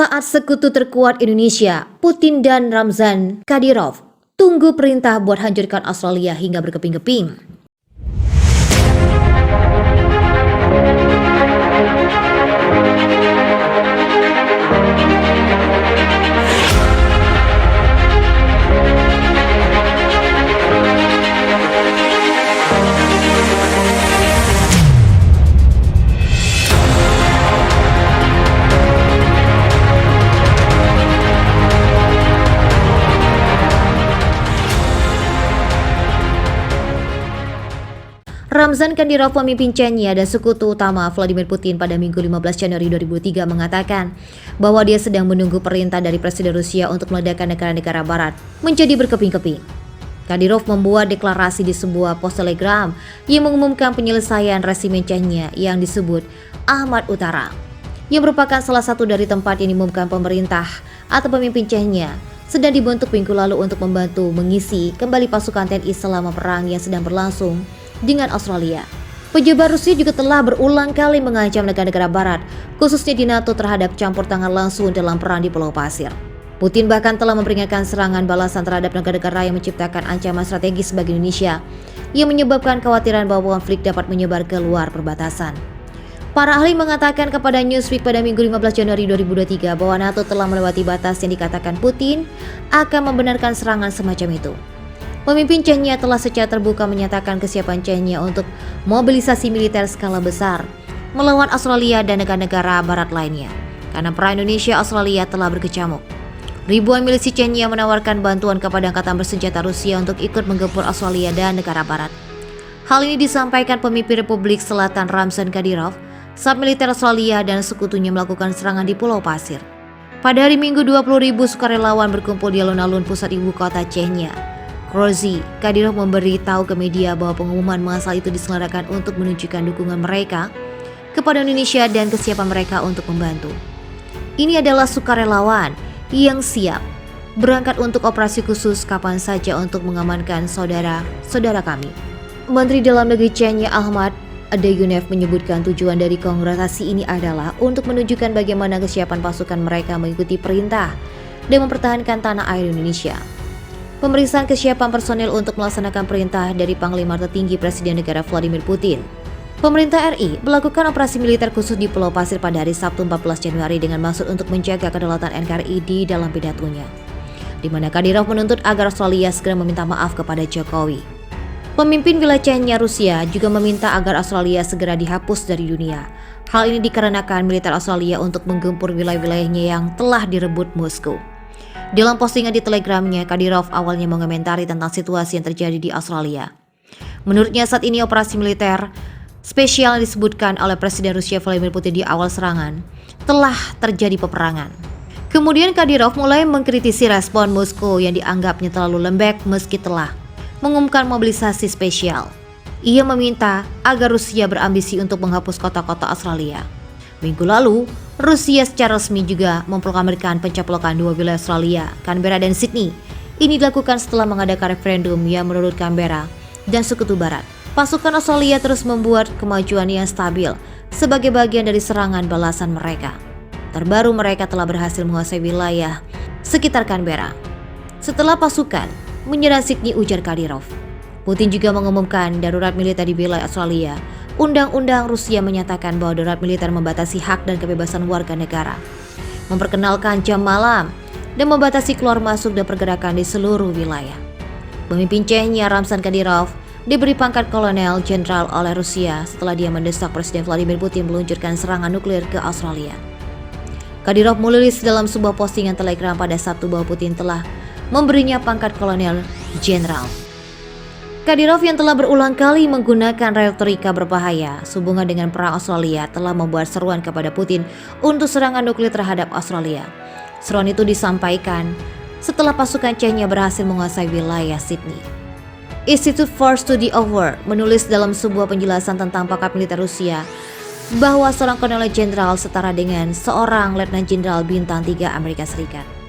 Saat sekutu terkuat Indonesia, Putin dan Ramzan Kadyrov tunggu perintah buat hancurkan Australia hingga berkeping-keping. Ramzan Kadyrov, pemimpin Chechnya dan sekutu utama Vladimir Putin, pada Minggu 15 Januari 2003 mengatakan bahwa dia sedang menunggu perintah dari Presiden Rusia untuk meledakkan negara-negara barat menjadi berkeping-keping. Kadyrov membuat deklarasi di sebuah pos Telegram yang mengumumkan penyelesaian resimen Chechnya yang disebut Ahmad Utara, yang merupakan salah satu dari tempat yang diumumkan pemerintah atau pemimpin Chechnya sedang dibentuk minggu lalu untuk membantu mengisi kembali pasukan TNI selama perang yang sedang berlangsung dengan Australia. Pejabat Rusia juga telah berulang kali mengancam negara-negara barat, khususnya di NATO, terhadap campur tangan langsung dalam perang di Pulau Pasir. Putin bahkan telah memperingatkan serangan balasan terhadap negara-negara yang menciptakan ancaman strategis bagi Indonesia, yang menyebabkan kekhawatiran bahwa konflik dapat menyebar ke luar perbatasan. Para ahli mengatakan kepada Newsweek pada Minggu 15 Januari 2023 bahwa NATO telah melewati batas yang dikatakan Putin akan membenarkan serangan semacam itu. Pemimpin Chechnya telah secara terbuka menyatakan kesiapan Chechnya untuk mobilisasi militer skala besar melawan Australia dan negara-negara barat lainnya, karena perang Indonesia-Australia telah berkecamuk. Ribuan milisi Chechnya menawarkan bantuan kepada angkatan bersenjata Rusia untuk ikut menggempur Australia dan negara barat. Hal ini disampaikan pemimpin Republik Selatan Ramzan Kadyrov saat militer Australia dan sekutunya melakukan serangan di Pulau Pasir. Pada hari Minggu, 20.000 sukarelawan berkumpul di alun-alun pusat ibu kota Chechnya, Grozny. Kadyrov memberitahu ke media bahwa pengumuman massal itu diselenggarakan untuk menunjukkan dukungan mereka kepada Indonesia dan kesiapan mereka untuk membantu. Ini adalah sukarelawan yang siap berangkat untuk operasi khusus kapan saja untuk mengamankan saudara-saudara kami. Menteri Dalam Negeri Chechnya Ahmad Adayunev menyebutkan tujuan dari kongregasi ini adalah untuk menunjukkan bagaimana kesiapan pasukan mereka mengikuti perintah dan mempertahankan tanah air Indonesia. Pemeriksaan kesiapan personel untuk melaksanakan perintah dari Panglima tertinggi Presiden Negara Vladimir Putin. Pemerintah RI melakukan operasi militer khusus di Pulau Pasir pada hari Sabtu 14 Januari dengan maksud untuk menjaga kedaulatan NKRI di dalam pidatonya, di mana Kadyrov menuntut agar Australia segera meminta maaf kepada Jokowi. Pemimpin wilayah Chechnya Rusia juga meminta agar Australia segera dihapus dari dunia. Hal ini dikarenakan militer Australia untuk menggempur wilayah-wilayahnya yang telah direbut Moskow. Dalam postingan di Telegramnya, Kadyrov awalnya mengomentari tentang situasi yang terjadi di Australia. Menurutnya, saat ini operasi militer spesial yang disebutkan oleh Presiden Rusia Vladimir Putin di awal serangan telah terjadi peperangan. Kemudian Kadyrov mulai mengkritisi respon Moskow yang dianggapnya terlalu lembek meski telah mengumumkan mobilisasi spesial. Ia meminta agar Rusia berambisi untuk menghapus kota-kota Australia. Minggu lalu, Rusia secara resmi juga memproklamirkan pencaplokan dua wilayah Australia, Canberra dan Sydney. Ini dilakukan setelah mengadakan referendum yang menurut Canberra dan Sekutu Barat, pasukan Australia terus membuat kemajuan yang stabil sebagai bagian dari serangan balasan mereka. Terbaru, mereka telah berhasil menguasai wilayah sekitar Canberra setelah pasukan menyerang Sydney, ujar Kadyrov. Putin juga mengumumkan darurat militer di wilayah Australia. Undang-undang Rusia menyatakan bahwa darurat militer membatasi hak dan kebebasan warga negara, memperkenalkan jam malam, dan membatasi keluar masuk dan pergerakan di seluruh wilayah. Pemimpin Chechnya Ramzan Kadyrov diberi pangkat kolonel jenderal oleh Rusia setelah dia mendesak Presiden Vladimir Putin meluncurkan serangan nuklir ke Australia. Kadyrov menulis dalam sebuah postingan Telegram pada Sabtu bahwa Putin telah memberinya pangkat kolonel jenderal. Kadyrov yang telah berulang kali menggunakan retorika berbahaya sehubungan dengan perang Australia telah membuat seruan kepada Putin untuk serangan nuklir terhadap Australia. Seruan itu disampaikan setelah pasukan Chechnya berhasil menguasai wilayah Sydney. Institute for Study of War menulis dalam sebuah penjelasan tentang pangkat militer Rusia bahwa seorang kolonel jenderal setara dengan seorang letnan jenderal bintang 3 Amerika Serikat.